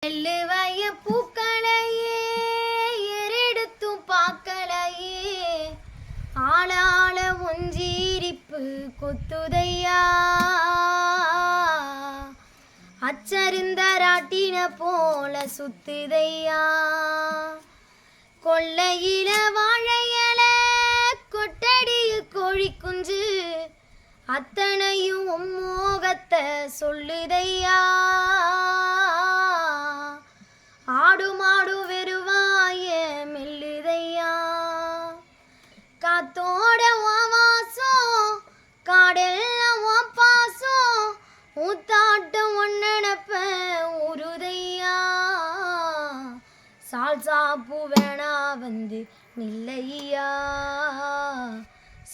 எள்ளுவய பூக்களையே எரெடுத்தும் பார்க்கலையே ஆளாள ஒஞ்சீரிப்பு கொத்துதையா அச்சருந்த ராட்டின போல சுத்துதையா கொள்ளையில வாழையல கொட்டடியு கோழி குஞ்சு அத்தனையும் மோகத்தை சொல்லுதையா ஆடு மாடு வெறுவாய மெல்லுதையா காத்தோட வாசம் காடெல்லாம் பாசம் ஊத்தாட்டம் ஒன்னப்ப உருதையா சால்சாப்பு வேணா வந்து நில்லையா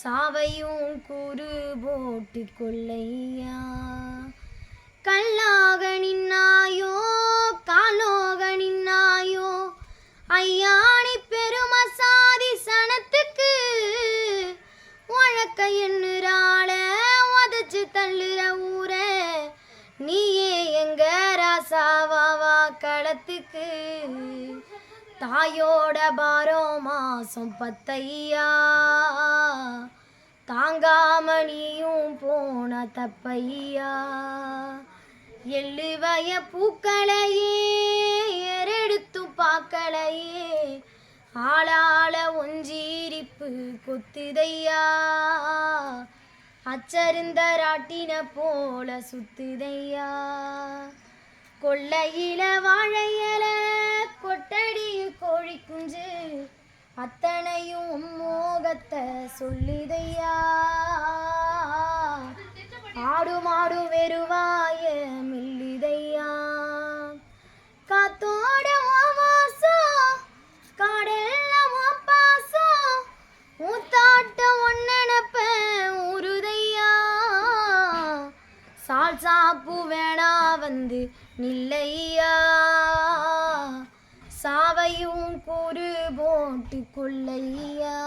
சாவையும் கூறு போட்டு கொள்ளையா கல்லாக நின்னாயோ காலோக நின்னாயோ ஐயானி பெரும சாதி சனத்துக்கு உழக்க எண்ணுறாள உதச்சு தள்ளுற ஊர நீயே எங்க ராசாவாவா களத்துக்கு தாயோட பாரோ மாசம் பத்தையா தாங்காம நீயும் போன தப்பையா எள்ளுவய பூக்களையே எரெடுத்தும் பார்க்கலையே ஆளாள ஒஞ்சீரிப்பு கொத்துதையா அச்சருந்த ராட்டின போல சுத்துதையா கொள்ளையில வாழையல கொட்டடியு கோழி குஞ்சு அத்தனையும் மோகத்தை சொல்லுதையா ஆடு மாடு வெறுவாய மில்லுதையா காத்தோட வாசம் காடெல்லாம் பாசம் ஊத்தாட்டம் ஒன்னப்ப உருதையா சால்சாப்பு வேணா வந்து நில்லையா சாவையும் கூறு போட்டு கொள்ளையா